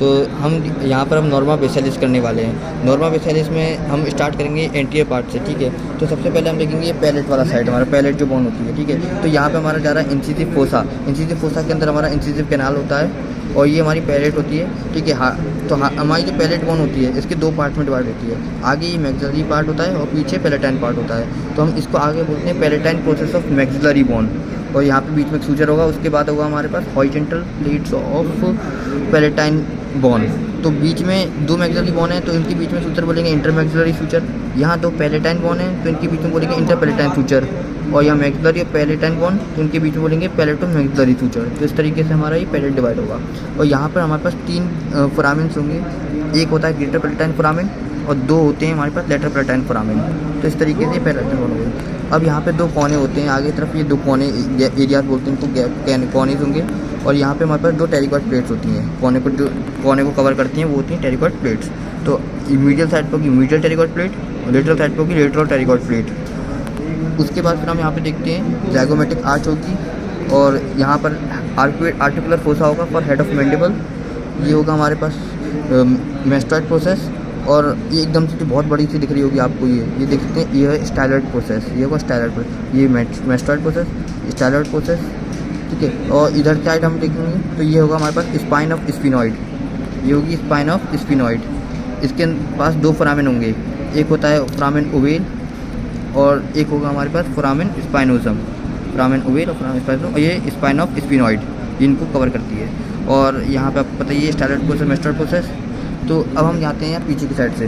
तो हम यहाँ पर हम नॉर्मा बेसिलिस करने वाले हैं। नॉर्मा बेसिलिस में हम स्टार्ट करेंगे एंटीरियर पार्ट से, ठीक है। तो सबसे पहले हम देखेंगे ये पैलेट वाला साइड, हमारा पैलेट जो बोन होती है, ठीक है। तो यहाँ पे हमारा जा रहा है इंसिसिव फोसा। इंसिसिव फोसा के अंदर हमारा इंसिसिव कैनाल होता है और ये हमारी पैलेट होती है, ठीक है। हाँ, तो हाँ, हमारी जो पैलेट बोन होती है इसके दो पार्ट में डिवाइड होती है। आगे ये मैक्सिलरी पार्ट होता है और पीछे पैलेटाइन पार्ट होता है। तो हम इसको आगे बोलते हैं palatine process of maxillary bone. और यहाँ पे बीच में सूचर होगा, उसके बाद होगा हमारे पास horizontal plates of palatine bone. तो बीच में दो मैक्सिलरी बोन है तो इनके बीच में सूचर बोलेंगे इंटर मैक्सिलरी सूचर। यहाँ दो पैलेटाइन बोन है तो इनके बीच में बोलेंगे इंटर पैलेटाइन सूचर। और यहाँ मैक्सिलरी और पैलेटाइन बोन तो इनके बीच में बोलेंगे पैलेटो मैक्सिलरी सूचर। तो इस तरीके से हमारा ये पैलेट डिवाइड होगा। और यहाँ पर हमारे पास तीन फोरामेंस होंगे। एक होता है ग्रेटर पैलेटाइन फोरामेन और दो होते हैं हमारे पास लेटर पैलेटाइन फोरामेन। तो इस तरीके से पैलेटाइन बोन होंगे। अब यहाँ पे दो कोने होते हैं आगे तरफ, ये दो कोने एरियाज बोलते हैं इनको, कोने होंगे। और यहाँ पे हमारे पास दो टेरिकॉट प्लेट्स होती हैं, कोने को कवर करती हैं, वो होती हैं टेरिकॉट प्लेट्स। तो मीडियल साइड पर होगी मीडियल टेरिकॉट प्लेट और लेटरल साइड पर होगी लेटरल टेरिकॉट प्लेट। उसके बाद फिर हम यहाँ पे देखते हैं ज़ाइगोमेटिक आर्च होगी और यहाँ पर आर्टिकुलर फोसा होगा फॉर हेड ऑफ मैंडिबल। ये होगा हमारे पास मेस्टॉइड प्रोसेस। और ये एकदम से बहुत बड़ी सी दिख रही होगी आपको, ये देख सकते हैं, ये है स्टाइलॉइड प्रोसेस। ये होगा स्टाइलॉइड प्रोसेस, ये मेस्टॉइड प्रोसेस, स्टाइलॉइड प्रोसेस, ठीक है। और इधर साइड हम देखेंगे तो ये होगा हमारे पास स्पाइन ऑफ स्फिनॉइड। ये होगी स्पाइन ऑफ स्फिनॉइड। इसके पास दो फोरामेन होंगे, एक होता है फोरामेन ओवेल और एक होगा हमारे पास फोरामेन स्पाइनोसम। फोरामेन ओवेल और फोरामेन स्पाइनोसम, और ये स्पाइन ऑफ स्फिनॉइड इनको कवर करती है। और यहाँ पे आपको पता ही है स्टाइलॉइड प्रोसेस, मेस्टॉइड प्रोसेस। तो अब हम जाते हैं यार पीछे की साइड से।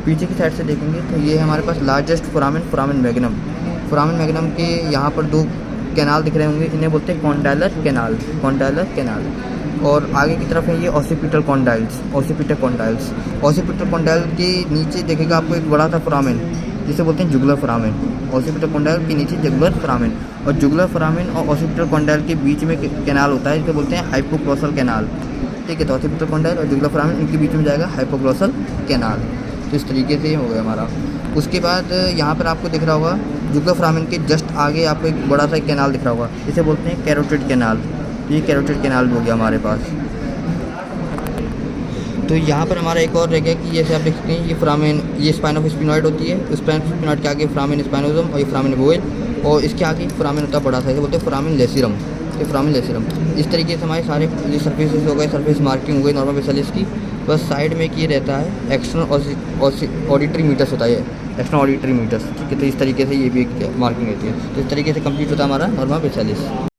पीछे की साइड से देखेंगे तो ये है हमारे पास largest foramen magnum. Foramen magnum के यहाँ पर दो कैनाल दिख रहे होंगे, इन्हें बोलते हैं कॉन्डाइलर कैनाल। और आगे की तरफ है ये ऑसिपिटल कॉन्डाइल्स। ऑसिपिटल कॉन्डाइल के नीचे देखेगा आपको एक बड़ा सा फोरामेन जिसे बोलते हैं जुगुलर फोरामेन। ऑसिपिटल कॉन्डाइल के नीचे जुगुलर फोरामेन, और जुगुलर फोरामेन और ऑसिपिटल कॉन्डाइल के बीच में कैनाल होता है जिसे बोलते हैं हाइपोग्लॉसल कैनाल, ठीक है। तो ऑसिपिटल कॉन्डाइल और जुगुलर फोरामेन इनके बीच में जाएगा हाइपोग्लॉसल कैनाल। तो इस तरीके से हो गया हमारा। उसके बाद यहाँ पर आपको दिख रहा होगा जुगुलर फोरामेन के जस्ट आगे आपको एक बड़ा सा कैनाल दिख रहा होगा, इसे बोलते हैं कैरोटिड कैनाल। ये कैरोटिड कैनाल हो गया हमारे पास। तो यहाँ पर हमारा एक और रह गया कि जैसे आप देख सकते हैं ये फोरामेन, ये स्पाइन ऑफ स्फिनॉइड होती है। स्पाइन ऑफ स्फिनॉइड के आगे फोरामेन स्पाइनोसम और ये फोरामेन ओवेल, और इसके आगे फोरामेन होता है बड़ा सा, इसे बोलते हैं फोरामेन लेसिरम। ये फोरामेन लेसिरम। इस तरीके से हमारे सारे सर्फेसेस हो गए, सर्फेस मार्किंग हो गई नॉर्मल बेसिलिस की। बस साइड में एक ये रहता है एक्सटर्नल ऑडिटरी मीटर्स होता है, एक्सटर्नल ऑडिटरी मीटर्स, ठीक है। तो इस तरीके से ये भी एक मार्किंग रहती है। तो इस तरीके से कंप्लीट होता है हमारा नॉर्मल बेसिलिस।